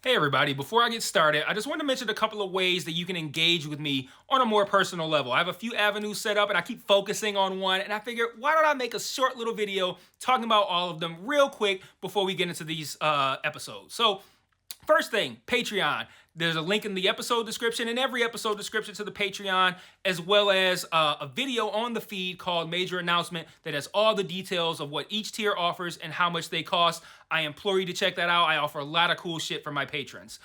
Hey everybody, before I get started, I just want to mention a couple of ways that you can engage with me on a more personal level. I have a few avenues set up and I keep focusing on one, and I figured why don't I make a short little video talking about all of them real quick before we get into these episodes. So first thing, Patreon. There's a link in the episode description, in every episode description, to the Patreon, as well as a video on the feed called Major Announcement that has all the details of what each tier offers and how much they cost. I implore you to check that out. I offer a lot of cool shit for my patrons.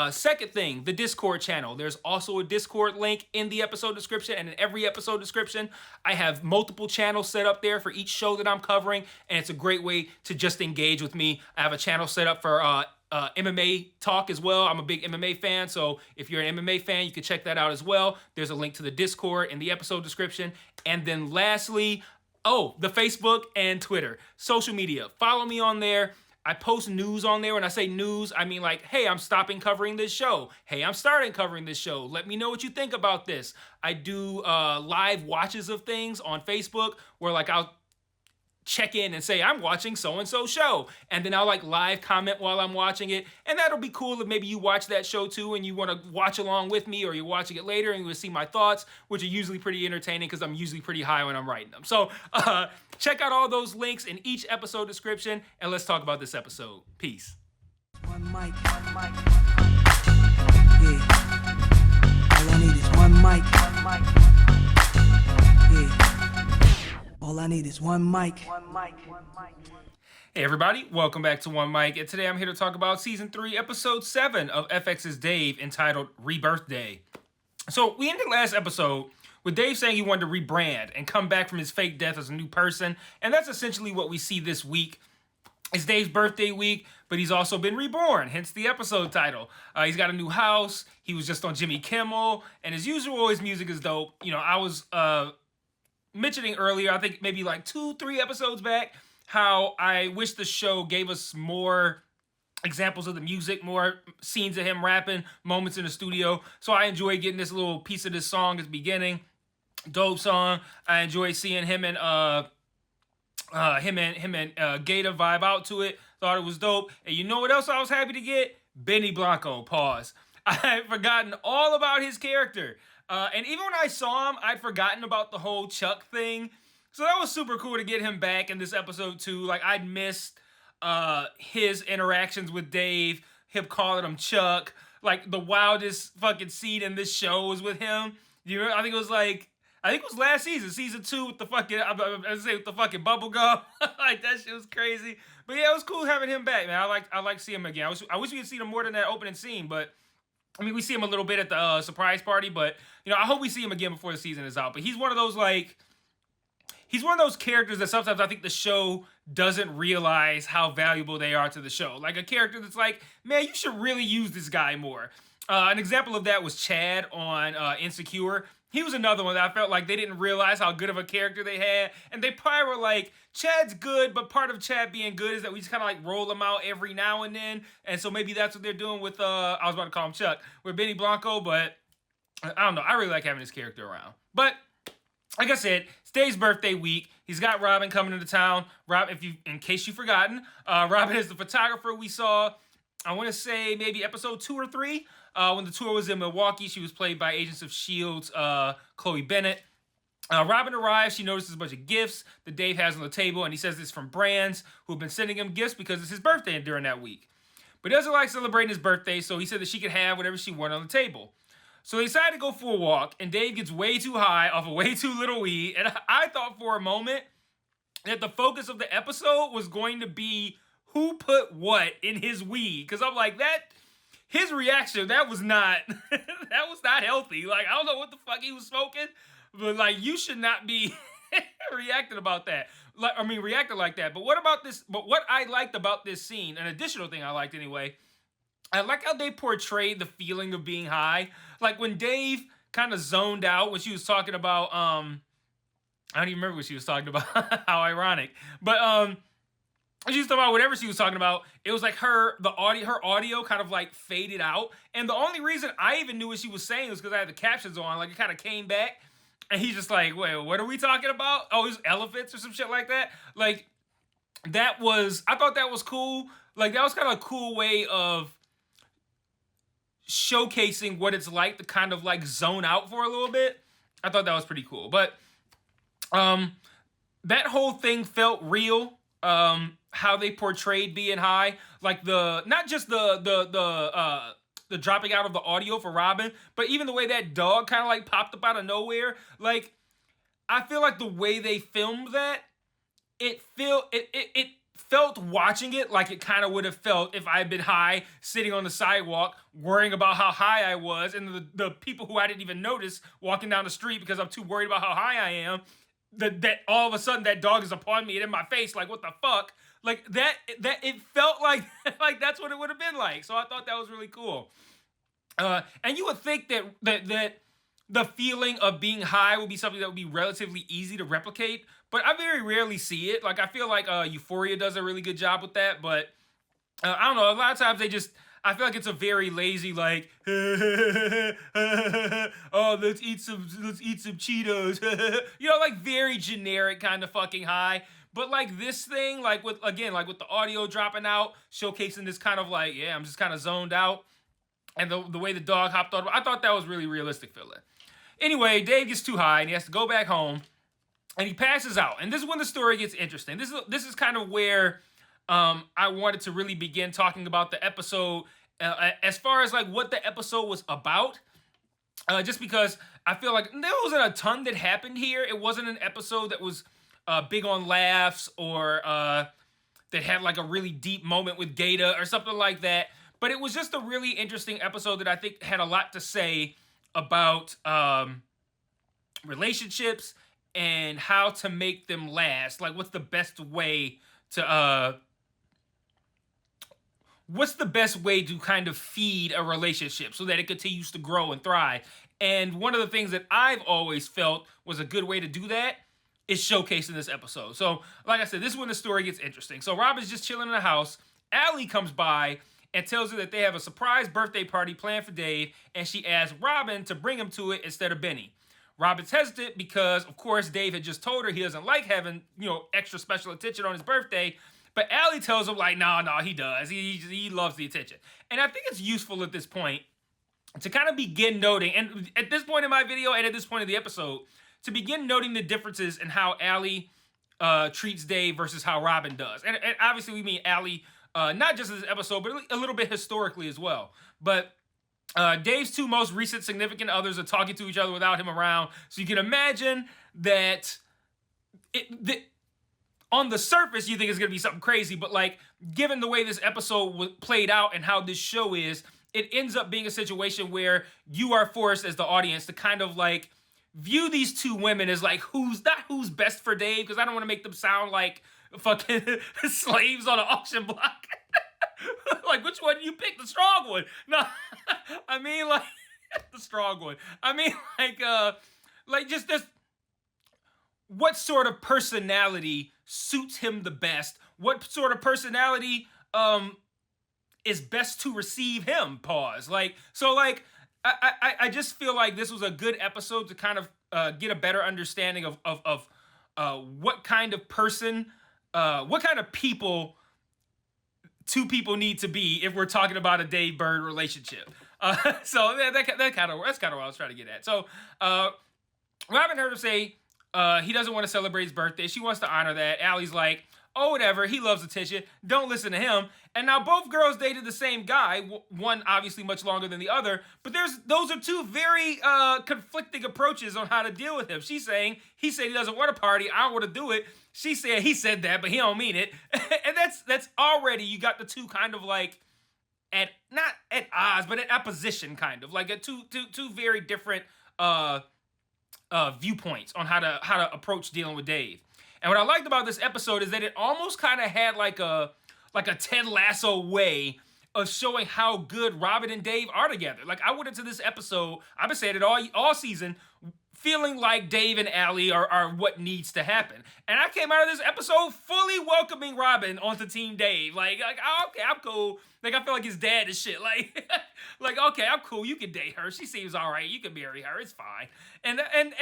Second thing, the Discord channel. There's also a Discord link in the episode description and in every episode description. I have multiple channels set up there for each show that I'm covering, and it's a great way to just engage with me. I have a channel set up for MMA talk as well. I'm a big MMA fan, so if you're an MMA fan, you can check that out as well. There's a link to the Discord in the episode description. And then lastly, the Facebook and Twitter. Social media. Follow me on there. I post news on there. When I say news, I mean like, hey, I'm stopping covering this show. Hey, I'm starting covering this show. Let me know what you think about this. I do live watches of things on Facebook where like I'll check in and say I'm watching so-and-so show, and then I'll like live comment while I'm watching it, and that'll be cool if maybe you watch that show too and you want to watch along with me, or you're watching it later and you will see my thoughts, which are usually pretty entertaining because I'm usually pretty high when I'm writing them. So check out all those links in each episode description, and let's talk about this episode. Peace. One mic, one mic. Yeah. All I need is one mic. One mic. Yeah. All I need is one mic. One mic. One mic. Hey everybody, welcome back to One Mic, and today I'm here to talk about Season 3, Episode 7 of FX's Dave, entitled Rebirthday. So, we ended last episode with Dave saying he wanted to rebrand and come back from his fake death as a new person, and that's essentially what we see this week. It's Dave's birthday week, but he's also been reborn, hence the episode title. He's got a new house, he was just on Jimmy Kimmel, and as usual, his music is dope. You know, I was mentioning earlier, I think maybe like 2-3 episodes back, how I wish the show gave us more examples of the music, more scenes of him rapping, moments in the studio. So I enjoy getting this little piece of this song at the beginning. Dope song. I enjoy seeing him and Gator vibe out to it. Thought it was dope. And you know what else I was happy to get? Benny Blanco. Pause. I had forgotten all about his character. And even when I saw him, I'd forgotten about the whole Chuck thing. So that was super cool to get him back in this episode too. Like, I'd missed his interactions with Dave, him calling him Chuck. Like, the wildest fucking scene in this show was with him. You remember? I think it was last season, season 2, with the fucking, with the fucking bubble gum. Like, that shit was crazy. But yeah, it was cool having him back, man. I like seeing him again. I wish we could see him more than that opening scene, but I mean, we see him a little bit at the surprise party, but, you know, I hope we see him again before the season is out. But he's one of those, like, he's one of those characters that sometimes I think the show doesn't realize how valuable they are to the show. Like, a character that's like, man, you should really use this guy more. An example of that was Chad on Insecure. He was another one that I felt like they didn't realize how good of a character they had. And they probably were like, Chad's good, but part of Chad being good is that we just kind of like roll him out every now and then. And so maybe that's what they're doing with, I was about to call him Chuck, with Benny Blanco, but I don't know. I really like having this character around. But like I said, it's Dave's birthday week. He's got Robin coming into town. In case you've forgotten, Robin is the photographer we saw, I want to say maybe episode 2 or 3. When the tour was in Milwaukee, she was played by Agents of S.H.I.E.L.D.'s Chloe Bennett. Robin arrives. She notices a bunch of gifts that Dave has on the table, and he says it's from brands who've been sending him gifts because it's his birthday during that week. But he doesn't like celebrating his birthday, so he said that she could have whatever she wanted on the table. So they decide to go for a walk, and Dave gets way too high off of way too little weed, and I thought for a moment that the focus of the episode was going to be who put what in his weed, because I'm like, his reaction, that was not healthy. Like, I don't know what the fuck he was smoking, but like, you should not be reacting like that. But what I liked about this scene, an additional thing I liked anyway, I like how they portrayed the feeling of being high. Like, when Dave kind of zoned out when she was talking about, I don't even remember what she was talking about. How ironic. But she was talking about whatever she was talking about. It was like her audio kind of like faded out. And the only reason I even knew what she was saying was because I had the captions on. Like, it kind of came back. And he's just like, wait, what are we talking about? Oh, it's elephants or some shit like that. Like, I thought that was cool. Like, that was kind of a cool way of showcasing what it's like to kind of like zone out for a little bit. I thought that was pretty cool. But that whole thing felt real. How they portrayed being high, like not just the dropping out of the audio for Robin, but even the way that dog kind of like popped up out of nowhere. Like, I feel like the way they filmed that, it felt watching it like it kind of would have felt if I had been high, sitting on the sidewalk, worrying about how high I was, and the people who I didn't even notice walking down the street because I'm too worried about how high I am, that all of a sudden that dog is upon me and in my face, like, what the fuck? Like, that it felt like like that's what it would have been like. So I thought that was really cool. And you would think that the feeling of being high would be something that would be relatively easy to replicate, but I very rarely see it. Like, I feel like Euphoria does a really good job with that, but I don't know. A lot of times I feel like it's a very lazy, like, oh, let's eat some Cheetos, you know, like very generic kind of fucking high. But like this thing, like with the audio dropping out, showcasing this kind of like, yeah, I'm just kind of zoned out, and the way the dog hopped on, I thought that was really realistic feeling. Anyway, Dave gets too high and he has to go back home, and he passes out. And this is when the story gets interesting. This is kind of where I wanted to really begin talking about the episode, as far as like what the episode was about. Just because I feel like there wasn't a ton that happened here. It wasn't an episode that was big on laughs, or that had like a really deep moment with Gaeta or something like that. But it was just a really interesting episode that I think had a lot to say about relationships and how to make them last. Like, what's the best way to kind of feed a relationship so that it continues to grow and thrive. And one of the things that I've always felt was a good way to do that is showcasing this episode. So, like I said, this is when the story gets interesting. So Robin's just chilling in the house. Allie comes by and tells her that they have a surprise birthday party planned for Dave, and she asks Robin to bring him to it instead of Benny. Robin's hesitant because, of course, Dave had just told her he doesn't like having, extra special attention on his birthday. But Allie tells him, like, no, he does. He loves the attention. And I think it's useful at this point to kind of begin noting, and at this point in my video and at this point in the episode, to begin noting the differences in how Allie treats Dave versus how Robin does. And obviously we mean Allie, not just in this episode, but a little bit historically as well. But Dave's two most recent significant others are talking to each other without him around. So you can imagine that on the surface, you think it's going to be something crazy, but like, given the way this episode played out and how this show is, it ends up being a situation where you are forced as the audience to kind of like view these two women as like, who's best for Dave, because I don't want to make them sound like fucking slaves on an auction block. Like, which one do you pick? The strong one? No, I mean, like, the strong one. I mean, like just this, what sort of personality suits him the best? What sort of personality is best to receive him? Pause. Like, so like, I just feel like this was a good episode to kind of get a better understanding of what kind of person, what kind of people two people need to be if we're talking about a Dave Bird relationship. So that's kind of what I was trying to get at. So Robin heard him say he doesn't want to celebrate his birthday. She wants to honor that. Allie's like, oh, whatever. He loves attention. Don't listen to him. And now both girls dated the same guy. One obviously much longer than the other. But those are two very conflicting approaches on how to deal with him. She's saying he said he doesn't want to party. I don't want to do it. She said he said that, but he don't mean it. And that's already, you got the two kind of like not at odds, but at opposition kind of, like a two very different viewpoints on how to approach dealing with Dave. And what I liked about this episode is that it almost kind of had like a Ted Lasso way of showing how good Robin and Dave are together. Like, I went into this episode, I've been saying it all season, feeling like Dave and Allie are what needs to happen. And I came out of this episode fully welcoming Robin onto Team Dave. Like, oh, okay, I'm cool. Like, I feel like his dad and shit. Like, Like, okay, I'm cool. You can date her. She seems all right. You can marry her. It's fine. And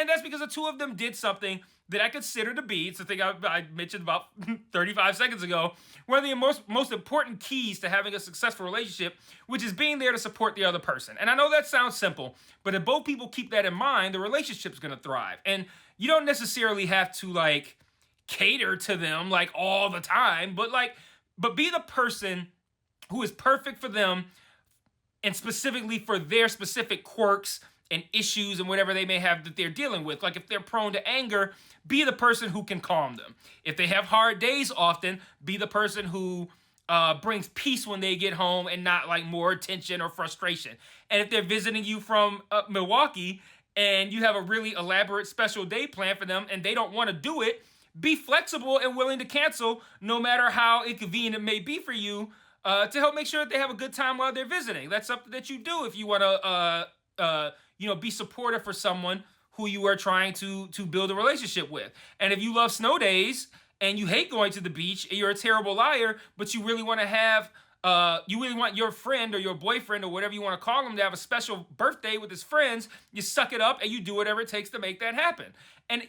that's because the two of them did something that I consider to be, it's the thing I mentioned about 35 seconds ago, one of the most important keys to having a successful relationship, which is being there to support the other person. And I know that sounds simple, but if both people keep that in mind, the relationship's going to thrive. And you don't necessarily have to like cater to them like all the time, but be the person who is perfect for them and specifically for their specific quirks and issues and whatever they may have that they're dealing with. Like if they're prone to anger, be the person who can calm them. If they have hard days often, be the person who brings peace when they get home and not like more tension or frustration. And if they're visiting you from Milwaukee and you have a really elaborate special day plan for them and they don't want to do it, be flexible and willing to cancel no matter how inconvenient it may be for you, to help make sure that they have a good time while they're visiting. That's something that you do if you want to be supportive for someone who you are trying to build a relationship with. And if you love snow days and you hate going to the beach and you're a terrible liar, but you really want to have you really want your friend or your boyfriend or whatever you want to call him to have a special birthday with his friends, you suck it up and you do whatever it takes to make that happen. And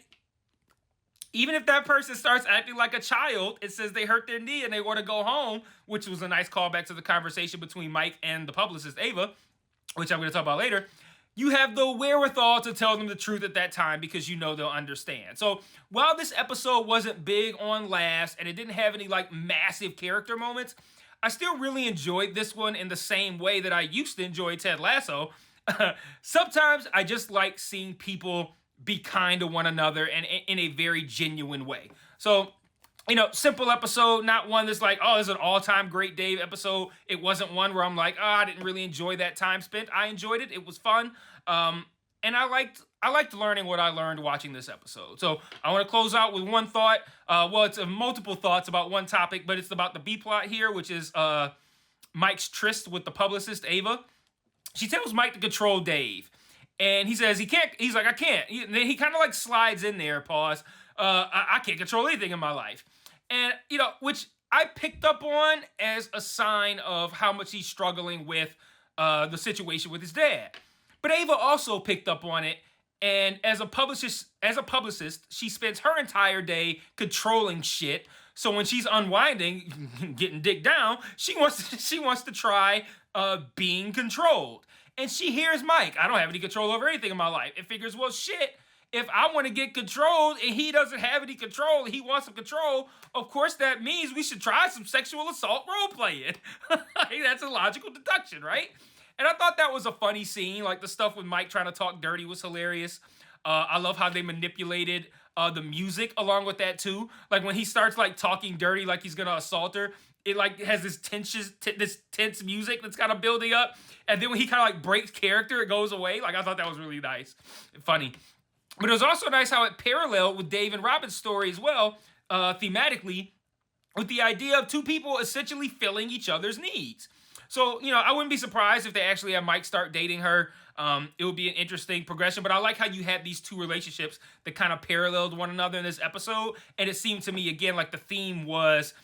even if that person starts acting like a child, it says they hurt their knee and they want to go home, which was a nice callback to the conversation between Mike and the publicist Ava, which I'm going to talk about later. You have the wherewithal to tell them the truth at that time because you know they'll understand. So while this episode wasn't big on laughs and it didn't have any like massive character moments, I still really enjoyed this one in the same way that I used to enjoy Ted Lasso. Sometimes I just like seeing people be kind to one another and in a very genuine way. So, simple episode, not one that's like, oh, this is an all-time great Dave episode. It wasn't one where I'm like, oh, I didn't really enjoy that time spent. I enjoyed it. It was fun. And I liked learning what I learned watching this episode. So I want to close out with one thought. It's multiple thoughts about one topic, but it's about the B plot here, which is Mike's tryst with the publicist, Ava. She tells Mike to control Dave. And he says he can't. He's like, I can't. And then he kind of like slides in there, pause. I can't control anything in my life. And, which I picked up on as a sign of how much he's struggling with the situation with his dad. But Ava also picked up on it. And as a publicist, she spends her entire day controlling shit. So when she's unwinding, getting dick down, she wants to try being controlled. And she hears Mike, I don't have any control over anything in my life. It figures, well, shit, if I want to get controlled and he doesn't have any control, he wants some control, of course that means we should try some sexual assault role-playing. That's a logical deduction, right? And I thought that was a funny scene. Like the stuff with Mike trying to talk dirty was hilarious. I love how they manipulated the music along with that too. Like when he starts like talking dirty like he's gonna assault her, it like has this tense music that's kind of building up. And then when he kind of like breaks character, it goes away. Like I thought that was really nice and funny. But it was also nice how it paralleled with Dave and Robin's story as well, thematically, with the idea of two people essentially filling each other's needs. So, I wouldn't be surprised if they actually have Mike start dating her. It would be an interesting progression. But I like how you had these two relationships that kind of paralleled one another in this episode. And it seemed to me, again, like the theme was,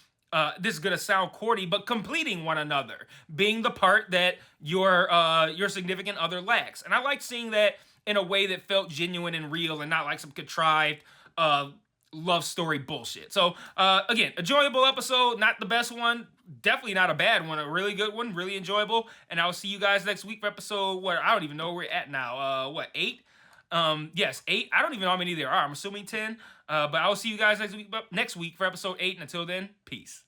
this is going to sound corny, but completing one another. Being the part that your significant other lacks. And I like seeing that in a way that felt genuine and real and not like some contrived love story bullshit. So, again, enjoyable episode. Not the best one. Definitely not a bad one. A really good one. Really enjoyable. And I'll see you guys next week for episode, I don't even know where we're at now. 8? Yes, 8. I don't even know how many there are. I'm assuming 10. But I will see you guys next week for episode 8. And until then, peace.